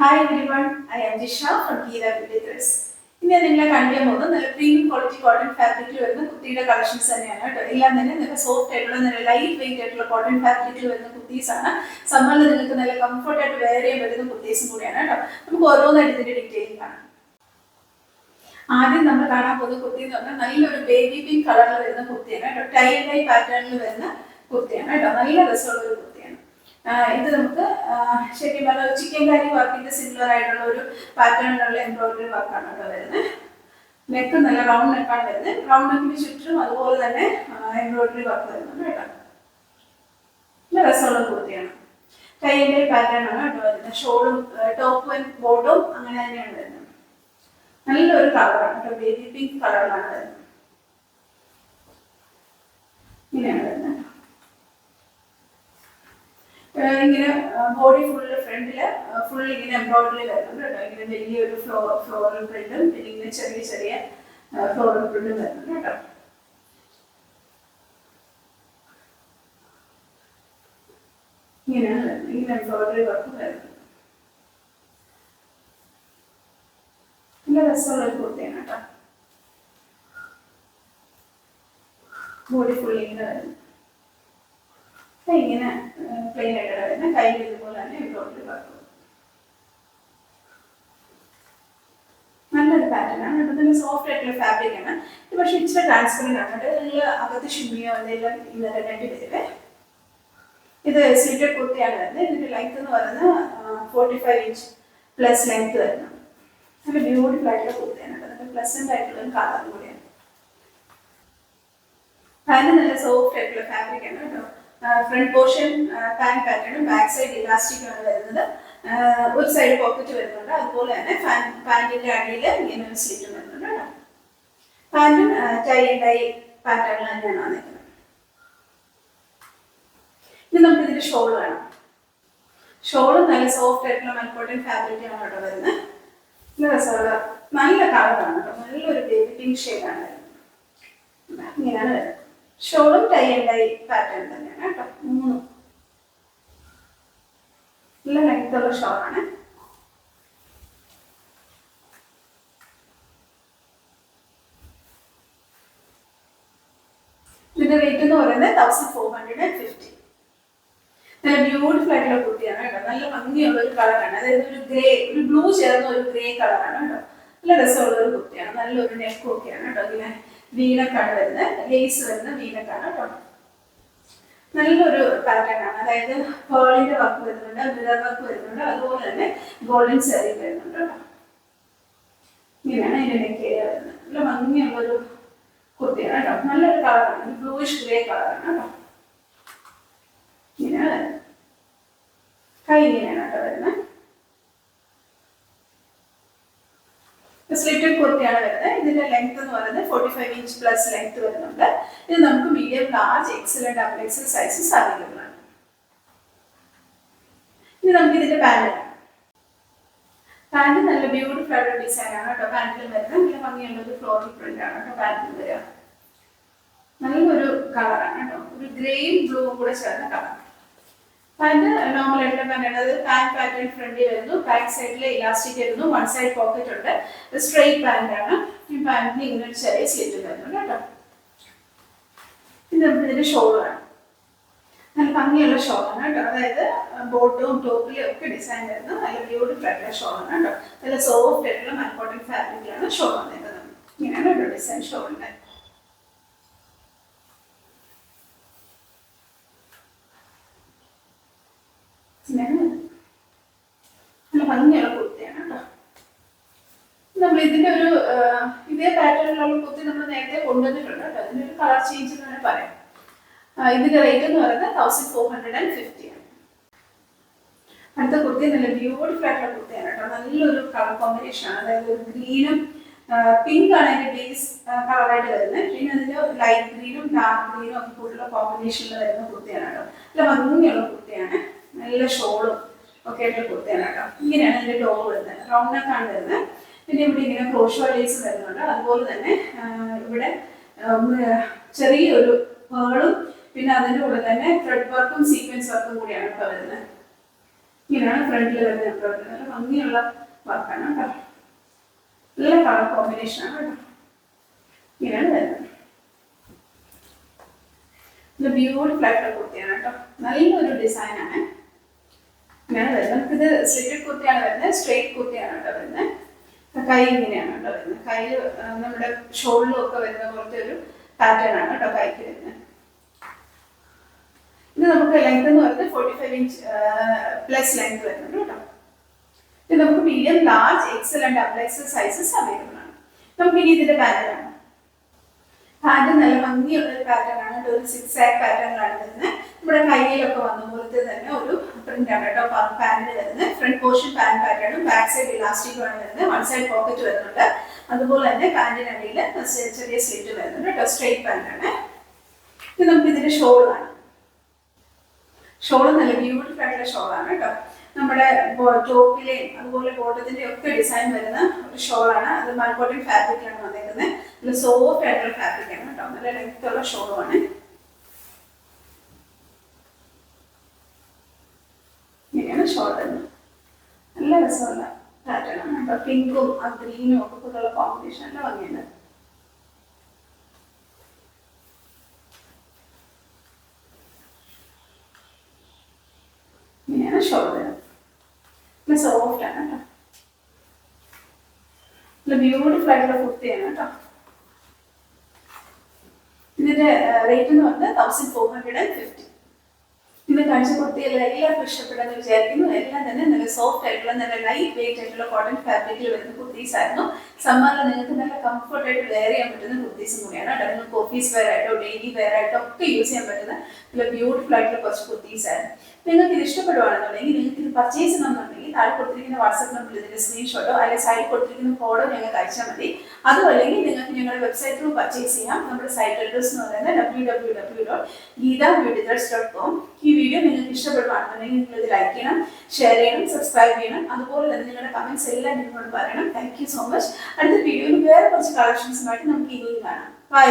Hi everyone, I am Jisha from Geera Beauty Threads. ഇന്ന് ഞാൻ നിങ്ങളെ കാണിക്കാൻ പോകുന്നത് നല്ല പ്രീമിയം ക്വാളിറ്റി കോട്ടൺ ഫാബ്രിക്കിൽ വരുന്ന കുർത്തിയുടെ കളക്ഷൻസ് തന്നെയാണ് കേട്ടോ. എല്ലാം തന്നെ നല്ല സോഫ്റ്റ് ആയിട്ടുള്ള നല്ല ലൈറ്റ് വെയിറ്റ് ആയിട്ടുള്ള കോട്ടൺ ഫാബ്രിക്കിൽ വരുന്ന കുർത്തീസ് ആണ്. സമ്മറിൽ നിങ്ങൾക്ക് നല്ല കംഫർട്ട് ആയിട്ട് വെയർ ചെയ്യാൻ പറ്റുന്ന കുർത്തീസും കൂടിയാണ് കേട്ടോ. നമുക്ക് ഓരോന്നായിട്ട് ഇതിന്റെ ഡീറ്റെയിലിംഗ് കാണാം. ആദ്യം നമ്മൾ കാണാൻ പോകുന്ന കുർത്തി എന്ന് പറഞ്ഞാൽ നല്ലൊരു ബേബി പിങ്ക് കളറിൽ വരുന്ന കുർത്തിയാണ് കേട്ടോ. ടൈ ആൻഡ് ഡൈ പാറ്റേണിൽ വരുന്ന കുർത്തിയാണ് കേട്ടോ. നല്ല രസമുള്ള ഒരു കുർത്തിയാണ്. ഇത് നമുക്ക് ശരിക്കും പറഞ്ഞാൽ ചിക്കൻ കറി വർക്കിന്റെ സിമിലർ ആയിട്ടുള്ള ഒരു പാറ്റേണിലുള്ള എംബ്രോയിഡറി വർക്കാണ് കേട്ടോ വരുന്നത്. നെക്ക് നല്ല റൗണ്ട് നെക്കാണ് വരുന്നത്. റൗണ്ട് നെക്കിന് ചുറ്റും അതുപോലെ തന്നെ എംബ്രോയിഡറി വർക്ക് വരുന്നുണ്ട് കേട്ടോ. നല്ല രസമുള്ള കുർത്തിയാണ്. ടൈ ആൻഡ് ഡൈ പാറ്റേൺ ആണ് കേട്ടോ വരുന്നത്. ഷോളും ടോപ്പും ആൻഡ് ബോട്ടും അങ്ങനെ തന്നെയാണ് വരുന്നത്. നല്ലൊരു കളറാണ് കേട്ടോ. ബേബി പിങ്ക് കളറിലാണ് വരുന്നത്. ഇങ്ങനെയാണ് വരുന്നത്. ഇങ്ങനെ ബോഡി ഫുള്ള് ഫ്രണ്ടില് ഫുൾ ഇങ്ങനെ എംബ്രോയിഡറി വരുന്നുണ്ട് കേട്ടോ. ഇങ്ങനെ വലിയൊരു ഫ്ലോറൽ പ്രിന്റും പിന്നെ ഇങ്ങനെ ചെറിയ ചെറിയ ഫ്ലോറൽ പ്രിന്റും വരുന്നുണ്ട് കേട്ടോ. ഇങ്ങനെയാണ് വരുന്നത്. ഇങ്ങനെ എംബ്രോയിഡറി വർക്ക് വരുന്നത്. നല്ല രസമുള്ള ഒരു കുർത്തിയാണ് കേട്ടോ. ബോഡി ഫുൾ ഇങ്ങനെ വരുന്നു. ഇങ്ങനെ പ്ലെയിൻ ആയിട്ട് വരുന്ന കയ്യിൽ ഇതുപോലെ തന്നെ എംബ്രോയിഡറി വർക്ക്. നല്ലൊരു പാറ്റേൺ ആണ്. നല്ല സോഫ്റ്റ് ആയിട്ടുള്ള ഫാബ്രിക് ആണ്. ഇത് പക്ഷെ ഇച്ചിരി ട്രാൻസ്പെറന്റ് ആണ്. നല്ല അകത്ത് ഷിമ്മിയോ എന്തെങ്കിലും ഇന്നലെ രണ്ടുപേര്. ഇത് സ്ലിറ്റഡ് കുർത്തിയാണ് വരുന്നത്. ഇതിന്റെ ലെങ്ത് എന്ന് പറയുന്നത് 45 ഇഞ്ച് പ്ലസ് ലെങ്ത് വരുന്നത്. നല്ല ബ്യൂട്ടിഫുൾ ആയിട്ടുള്ള കുർത്തിയാണ്. നല്ല പ്ലസന്റ് ആയിട്ടുള്ള ഒരു കളർ കൂടിയാണ്. അതിന് നല്ല സോഫ്റ്റ് ആയിട്ടുള്ള ഫാബ്രിക് ആണ് കേട്ടോ. ഫ്രണ്ട് പോർഷൻ പാന്റ് പാറ്റേണും ബാക്ക് സൈഡ് ഇലാസ്റ്റിക് ആണ് വരുന്നത്. ഒരു സൈഡ് പോക്കറ്റ് വരുന്നുണ്ട്. അതുപോലെ തന്നെ പാന്റിന്റെ അടിയിൽ ഇങ്ങനെ ഒരു സ്ലിറ്റും വരുന്നുണ്ട് കേട്ടോ. പാന്റും ടൈ ആൻഡ് ഡൈ പാറ്റേണിൽ തന്നെയാണ് വന്നിരിക്കുന്നത്. ഇനി നമുക്ക് ഇതിന്റെ ഷോൾ വേണം. ഷോളും നല്ല സോഫ്റ്റ് ആയിട്ടുള്ള മൽക്കോട്ടൺ ഫാബ്രിക് ആണ് കേട്ടോ വരുന്നത്. നല്ല രസമുള്ള നല്ല കളറാണ് കേട്ടോ. നല്ലൊരു ബേബി പിങ്ക് ഷെയ്ഡാണ് വരുന്നത്. ഇങ്ങനെയാണ് വരുന്നത്. ഷോളും ടൈ ആൻഡ് ഡൈ പാറ്റേൺ തന്നെയാണ് കേട്ടോ. മൂന്നും നല്ല ലെങ്ത്തുള്ള ഷോളാണ്. ഇതിന്റെ റേറ്റ് എന്ന് പറയുന്നത് 1450. നല്ല ബ്യൂട്ടിഫുൾ ആയിട്ടുള്ള കുർത്തിയാണ് കേട്ടോ. നല്ല ഭംഗിയുള്ള ഒരു കളറാണ്. അതായത് ഒരു ഗ്രേ, ഒരു ബ്ലൂ ചേർന്ന ഒരു ഗ്രേ കളറാണ് കേട്ടോ. നല്ല രസമുള്ള ഒരു കുർത്തിയാണ്. നല്ലൊരു നെക്കും ഒക്കെയാണ് കേട്ടോ. ഇങ്ങനെ വീനക്കാണ് വരുന്നത്. ലേസ് വരുന്ന വീനക്കാണ് കേട്ടോ. നല്ലൊരു പാറ്റേൺ ആണ്. അതായത് പേളിന്റെ വർക്ക് വരുന്നുണ്ട്, മിറർ വർക്ക് വരുന്നുണ്ട്, അതുപോലെ തന്നെ ഗോൾഡൻ സാരി വരുന്നുണ്ട് കേട്ടോ. ഇങ്ങനെയാണ് അതിന്റെ നെക്ക് ഏരിയ വരുന്നത്. നല്ല ഭംഗിയുള്ളൊരു കുർത്തിയാണ് കേട്ടോ. നല്ലൊരു കളറാണ്. ബ്ലൂയിഷ് ഗ്രേ കളറാണ് കേട്ടോ. ഇങ്ങനെയാണ് കൈ ഇങ്ങനെയാണ് കേട്ടോ വരുന്നത്. സ്ലിറ്റഡ് കുർത്തിയാണ് വരുന്നത്. ഇതിന്റെ ലെങ്ത് എന്ന് പറയുന്നത് 45 ഇഞ്ച് പ്ലസ് ലെങ്ത് വരുന്നുണ്ട്. ഇത് നമുക്ക് medium, large, Excel and double XL sizes available ആണ്. ഇനി നമുക്ക് ഇതിന്റെ പാന്റ് നല്ല ബ്യൂട്ടിഫുൾ ആയിട്ടുള്ള ഡിസൈൻ ആണ് കേട്ടോ. പാന്റിൽ വരുന്നത് നല്ല ഭംഗിയുള്ള ഒരു ഫ്ലോറൽ പ്രിന്റ് ആണ് കേട്ടോ. പാന്റിൽ വരിക നല്ലൊരു കളറാണ് കേട്ടോ. ഒരു ഗ്രേയും ബ്ലൂവും കൂടെ ചേർന്ന കളർ. പാന്റ് നോർമൽ ആയിട്ടുള്ള പാന്റ്. അത് പാന്റ് പാറ്റേൺ ഫ്രണ്ടിൽ വരുന്നു. ബാക്ക് സൈഡിൽ ഇലാസ്റ്റിക് വരുന്നു. വൺ സൈഡ് പോക്കറ്റ് ഉണ്ട്. സ്ട്രെയിറ്റ് പാന്റ് ആണ്. ഈ പാന്റിന് ഇങ്ങനെ ഒരു ചെറിയ സ്ലിറ്റ് വരുന്നുണ്ട് കേട്ടോ. ഇത് നമുക്ക് ഇതിന്റെ ഷോൾ ആണ്. നല്ല ഭംഗിയുള്ള ഷോളാണ് കേട്ടോ. അതായത് ബോട്ടും ടോപ്പിലും ഒക്കെ ഡിസൈൻ വരുന്ന നല്ല ബ്യൂട്ടിഫുൾ ആയിട്ടുള്ള ഷോളാണ് കേട്ടോ. നല്ല സോഫ്റ്റ് ആയിട്ടുള്ള മൽക്കോട്ടൺ ഫാബ്രിക്കിലാണ് ഷോൾ വന്നിരിക്കുന്നത്. ഇങ്ങനെയാണ് കേട്ടോ ഡിസൈൻ ഷോളിന്റെ. നല്ല ഭംഗിയുള്ള കുർത്തിയാണ് കേട്ടോ. നമ്മൾ ഇതിന്റെ ഒരു ഇതേ പാറ്റേണിലുള്ള കുർത്തി നമ്മൾ നേരത്തെ കൊണ്ടുവന്നിട്ടുണ്ട് കേട്ടോ. ഇതിന്റെ ഒരു കളർ ചേഞ്ച് എന്ന് തന്നെ പറയാം. ഇതിന്റെ റേറ്റ് എന്ന് പറയുന്നത് 1450 ആണ്. അടുത്ത കുർത്തി നല്ല ബ്യൂട്ടിഫുൾ ആയിട്ടുള്ള കുർത്തിയാണ് കേട്ടോ. നല്ലൊരു കളർ കോമ്പിനേഷൻ ആണ്. അതായത് ഒരു ഗ്രീനും പിങ്ക് ആണ് അതിന്റെ ബേസ് കളറായിട്ട് വരുന്നത്. പിന്നെ അതിന്റെ ലൈറ്റ് ഗ്രീനും ഡാർക്ക് ഗ്രീനും ഒക്കെ കൂടുതലുള്ള കോമ്പിനേഷനിൽ വരുന്ന കുർത്തിയാണ് കേട്ടോ. നല്ല ഭംഗിയുള്ള കുർത്തിയാണ്. നല്ല ഷോളും ഒക്കെ ആയിട്ടുള്ള കുർത്തിയാണ് കേട്ടോ. ഇങ്ങനെയാണ് ഇതിന്റെ ടോപ്പ് വരുന്നത്. റൗണ്ട് നെക്കാണ് വരുന്നത്. പിന്നെ ഇവിടെ ഇങ്ങനെ ക്രോഷോ ലേസ് വരുന്നുണ്ട്. അതുപോലെ തന്നെ ഇവിടെ ചെറിയൊരു പേളും പിന്നെ അതിൻ്റെ കൂടെ തന്നെ ത്രെഡ് വർക്കും സീക്വൻസ് വർക്കും കൂടിയാണ് ഇപ്പോൾ വരുന്നത്. ഇങ്ങനെയാണ് ഫ്രണ്ടിൽ വരുന്നത് കേട്ടോ. നല്ല ഭംഗിയുള്ള വർക്കാണ് കേട്ടോ. നല്ല കളർ കോമ്പിനേഷൻ ആണ് കേട്ടോ. ഇങ്ങനെയാണ് വരുന്നത്. ഇത് ബ്യൂട്ടിഫുൾ ആയിട്ടുള്ള കുർത്തിയാണ് കേട്ടോ. നല്ലൊരു ഡിസൈനാണ്. ഇങ്ങനെയാണ് വരുന്നത്. നമുക്കിത് സ്ലിറ്റഡ് കുർത്തിയാണ് വരുന്നത്. സ്ട്രെയിറ്റ് കുർത്തിയാണ് കേട്ടോ വരുന്നത്. കൈ ഇങ്ങനെയാണ് കേട്ടോ വരുന്നത്. കൈ നമ്മുടെ ഷോൾഡറിലും ഒക്കെ വരുന്ന പോലത്തെ ഒരു പാറ്റേൺ ആണ് കേട്ടോ കൈക്ക് വരുന്നത്. ഇത് നമുക്ക് ലെങ്ത് എന്ന് പറയുന്നത് 45 ഇഞ്ച് പ്ലസ് ലെങ്ത് വരുന്നുണ്ട് കേട്ടോ. ഇത് നമുക്ക് medium, large, Excel and double XL sizes available ആണ്. നമുക്ക് ഇനി ഇതിന്റെ പാറ്റേൺ ആണ്. പാറ്റേൺ നല്ല ഭംഗിയുള്ള ഒരു പാറ്റേൺ ആണ്. ഒരു 6 ആക്ക് പാറ്റേണിലാണ് വരുന്നത്. നമ്മുടെ കയ്യിലൊക്കെ വന്ന പോലത്തെ തന്നെ ഒരു പ്രിന്റ് ആണ് കേട്ടോ പാന്റ് വരുന്നത്. ഫ്രണ്ട് പോർഷൻ പാന്റ് പാറ്റേണും ബാക്ക് സൈഡ് ഇലാസ്റ്റിക്കും ആണ് വരുന്നത്. വൺ സൈഡ് പോക്കറ്റ് വരുന്നുണ്ട്. അതുപോലെ തന്നെ പാന്റിന് അടിയിൽ ചെറിയ സ്ലിറ്റ് വരുന്നുണ്ട് കേട്ടോ. സ്ട്രെയിറ്റ് പാന്റ് ആണ്. ഇത് നമുക്ക് ഇതിന്റെ ഷോൾ ആണ്. ഷോൾ നല്ല ബ്യൂട്ടിഫുൾ ആയിട്ടുള്ള ഷോളാണ് കേട്ടോ. നമ്മുടെ ടോപ്പിലെയും അതുപോലെ ബോട്ടത്തിന്റെ ഒക്കെ ഡിസൈൻ വരുന്ന ഒരു ഷോളാണ്. അത് മൽക്കോട്ടൺ ഫാബ്രിക്കിലാണ് വന്നേക്കുന്നത്. നല്ല സോഫ്റ്റ് ആയിട്ടുള്ള ഫാബ്രിക് ആണ് കേട്ടോ. നല്ല ലെങ്ത് ഉള്ള ഷോളുമാണ്. ഇങ്ങനെയാണ് ഷോൾ വരുന്നത്. നല്ല രസമുള്ള പാറ്റേൺ ആണ് കേട്ടോ. പിങ്കും ഗ്രീനും ഒക്കെ കൂടെയുള്ള കോമ്പിനേഷൻ നല്ല ഭംഗിയുണ്ട്. ഇങ്ങനെയാണ് ഷോൾ വരുന്നത്. സോഫ്റ്റ് ആണ് കേട്ടോ. നല്ല ബ്യൂട്ടിഫുൾ ആയിട്ടുള്ള കുർത്തിയാണ് കേട്ടോ. ഇതിന്റെ റേറ്റ് എന്ന് പറഞ്ഞാൽ 1450. ഇത് കാഴ്ച കുർത്തിയെല്ലാം എല്ലാവർക്കും ഇഷ്ടപ്പെടുമെന്ന് വിചാരിക്കുന്നു. എല്ലാം തന്നെ നല്ല സോഫ്റ്റ് ആയിട്ടുള്ള നല്ല ലൈറ്റ് വെയിറ്റ് ആയിട്ടുള്ള കോട്ടൺ ഫാബ്രിക്കിൽ വരുന്ന കുർത്തീസ് ആയിരുന്നു. സമ്മറിൽ നിങ്ങൾക്ക് നല്ല കംഫർട്ട് ആയിട്ട് വെയർ ചെയ്യാൻ പറ്റുന്ന കുർത്തീസും കൂടിയാണ് കേട്ടോ. നിങ്ങൾക്ക് ഓഫീസ് വെയർ ആയിട്ടോ ഡെയിലി വെയർ ആയിട്ടോ ഒക്കെ യൂസ് ചെയ്യാൻ പറ്റുന്ന നല്ല ബ്യൂട്ടിഫുൾ ആയിട്ടുള്ള കുറച്ച് കുർത്തീസ് ആയിരുന്നു. നിങ്ങൾക്ക് ഇത് ഇഷ്ടപ്പെടുവാണെന്നുണ്ടെങ്കിൽ നിങ്ങൾക്ക് ഇത് പർച്ചേസ് ചെയ്യണമെന്നുണ്ടെങ്കിൽ താഴെ കൊടുത്തിരിക്കുന്ന വാട്സ്ആപ്പ് നമ്പറിൽ ഇതിന്റെ സ്ക്രീൻഷോട്ടോ അല്ലെങ്കിൽ സൈഡിൽ കൊടുത്തിരിക്കുന്ന കോഡോ ഞങ്ങൾക്ക് അയച്ചാൽ മതി. അതും അല്ലെങ്കിൽ നിങ്ങൾക്ക് ഞങ്ങളുടെ വെബ്സൈറ്റിൽ പർച്ചേസ് ചെയ്യാം. നമ്മുടെ സൈറ്റ് അഡ്രസ് എന്ന് പറയുന്നത് www.geethabeautythreads.com. ഈ വീഡിയോ നിങ്ങൾക്ക് ഇഷ്ടപ്പെടുവാണെന്നുണ്ടെങ്കിൽ നിങ്ങൾ ഇത് ലൈക്ക് ചെയ്യണം, ഷെയർ ചെയ്യണം, സബ്സ്ക്രൈബ് ചെയ്യണം. അതുപോലെ തന്നെ നിങ്ങളുടെ കമന്റ്സ് എല്ലാം നിങ്ങളോട് പറയണം. Thank you so much. അടുത്ത വീഡിയോയിൽ വേറെ കുറച്ച് കളക്ഷൻസുമായിട്ട് നമുക്ക് ഇനിയും കാണാം. ബൈ.